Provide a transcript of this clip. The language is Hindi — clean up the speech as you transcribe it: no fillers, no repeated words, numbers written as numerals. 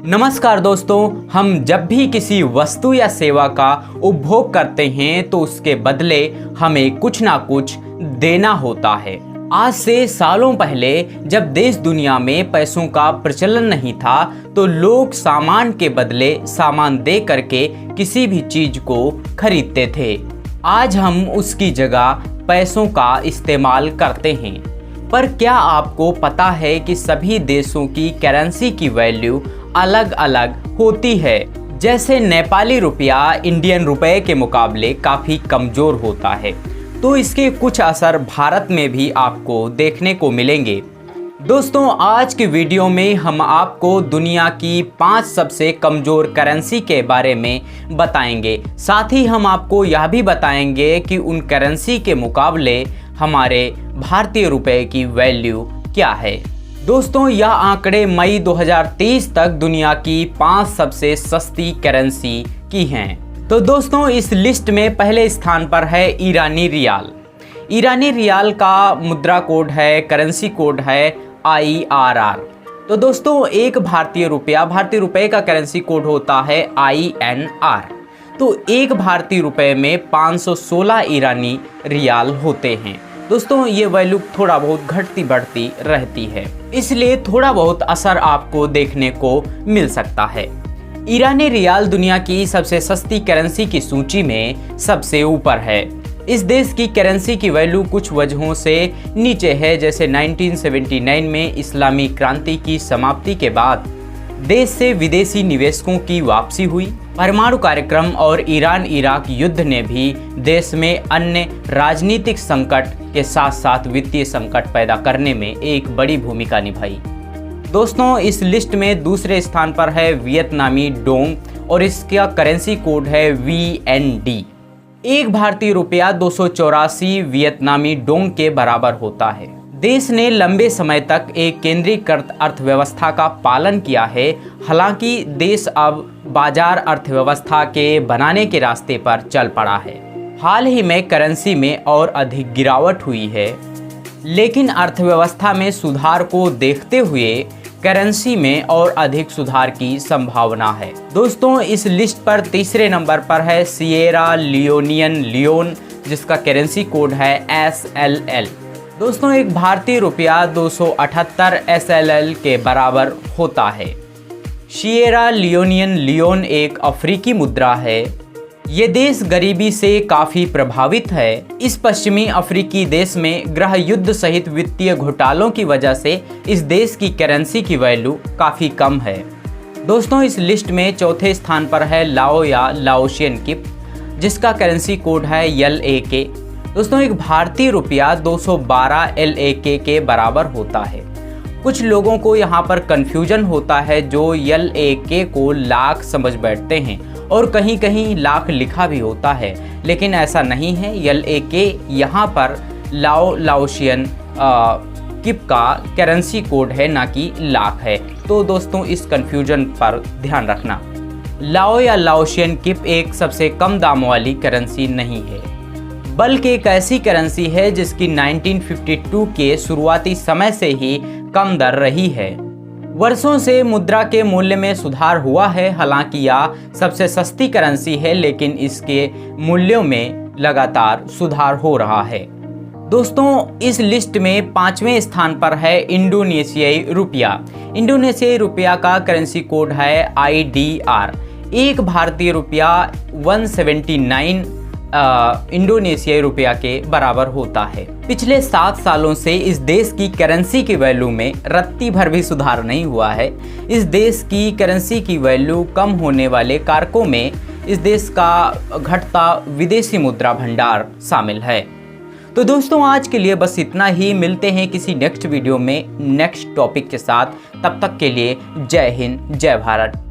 नमस्कार दोस्तों, हम जब भी किसी वस्तु या सेवा का उपभोग करते हैं तो उसके बदले हमें कुछ ना कुछ देना होता है। आज से सालों पहले जब देश दुनिया में पैसों का प्रचलन नहीं था तो लोग सामान के बदले सामान दे करके किसी भी चीज को खरीदते थे। आज हम उसकी जगह पैसों का इस्तेमाल करते हैं। पर क्या आपको पता है कि सभी देशों की करेंसी की वैल्यू अलग अलग होती है। जैसे नेपाली रुपया इंडियन रुपए के मुकाबले काफ़ी कमज़ोर होता है, तो इसके कुछ असर भारत में भी आपको देखने को मिलेंगे। दोस्तों, आज की वीडियो में हम आपको दुनिया की 5 सबसे कमज़ोर करेंसी के बारे में बताएंगे। साथ ही हम आपको यह भी बताएंगे कि उन करेंसी के मुकाबले हमारे भारतीय रुपए की वैल्यू क्या है। दोस्तों, यह आंकड़े मई 2023 तक दुनिया की 5 सबसे सस्ती करेंसी की हैं। तो दोस्तों, इस लिस्ट में पहले स्थान पर है ईरानी रियाल। ईरानी रियाल का मुद्रा कोड है, करेंसी कोड है IRR। तो दोस्तों, एक भारतीय रुपए का करेंसी कोड होता है INR। तो एक भारतीय रुपए में 516 ईरानी रियाल होते हैं। दोस्तों, ये वैल्यू थोड़ा बहुत घटती बढ़ती रहती है, इसलिए थोड़ा बहुत असर आपको देखने को मिल सकता है। ईरानी रियाल दुनिया की सबसे सस्ती करेंसी की सूची में सबसे ऊपर है। इस देश की करेंसी की वैल्यू कुछ वजहों से नीचे है, जैसे 1979 में इस्लामी क्रांति की समाप्ति के बाद देश से विदेशी निवेशकों की वापसी हुई। परमाणु कार्यक्रम और ईरान इराक युद्ध ने भी देश में अन्य राजनीतिक संकट के साथ साथ वित्तीय संकट पैदा करने में एक बड़ी भूमिका निभाई। दोस्तों, इस लिस्ट में दूसरे स्थान पर है वियतनामी डोंग और इसका करेंसी कोड है VND। एक भारतीय रुपया 284 वियतनामी डोंग के बराबर होता है। देश ने लंबे समय तक एक केंद्रीकृत अर्थव्यवस्था का पालन किया है। हालांकि देश अब बाजार अर्थव्यवस्था के बनाने के रास्ते पर चल पड़ा है। हाल ही में करेंसी में और अधिक गिरावट हुई है, लेकिन अर्थव्यवस्था में सुधार को देखते हुए करेंसी में और अधिक सुधार की संभावना है। दोस्तों, इस लिस्ट पर तीसरे नंबर पर है सिएरा लियोन, जिसका करेंसी कोड है SLL। दोस्तों, एक भारतीय रुपया 278 SLL के बराबर होता है। सिएरा लियोन एक अफ्रीकी मुद्रा है। ये देश गरीबी से काफ़ी प्रभावित है। इस पश्चिमी अफ्रीकी देश में गृह युद्ध सहित वित्तीय घोटालों की वजह से इस देश की करेंसी की वैल्यू काफ़ी कम है। दोस्तों, इस लिस्ट में चौथे स्थान पर है लाओ या लाओशियन किप, जिसका करेंसी कोड है LAK। दोस्तों, एक भारतीय रुपया 212 LAK के बराबर होता है। कुछ लोगों को यहाँ पर कन्फ्यूजन होता है, जो LAK को लाख समझ बैठते हैं और कहीं कहीं लाख लिखा भी होता है, लेकिन ऐसा नहीं है। LAK यहाँ पर लाओशियन किप का करेंसी कोड है, ना कि लाख है। तो दोस्तों, इस कन्फ्यूजन पर ध्यान रखना। लाओ या लाओशियन किप एक सबसे कम दाम वाली करेंसी नहीं है, बल्कि एक ऐसी करेंसी है जिसकी 1952 के शुरुआती समय से ही कम दर रही है। वर्षों से मुद्रा के मूल्य में सुधार हुआ है। हालांकि यह सबसे सस्ती करेंसी है, लेकिन इसके मूल्यों में लगातार सुधार हो रहा है। दोस्तों, इस लिस्ट में 5वें स्थान पर है इंडोनेशियाई रुपया। इंडोनेशियाई रुपया का करेंसी कोड है IDR। एक भारतीय रुपया 179 इंडोनेशियाई रुपया के बराबर होता है। पिछले 7 सालों से इस देश की करेंसी की वैल्यू में रत्ती भर भी सुधार नहीं हुआ है। इस देश की करेंसी की वैल्यू कम होने वाले कारकों में इस देश का घटता विदेशी मुद्रा भंडार शामिल है। तो दोस्तों, आज के लिए बस इतना ही। मिलते हैं किसी नेक्स्ट वीडियो में नेक्स्ट टॉपिक के साथ। तब तक के लिए जय हिंद, जय भारत।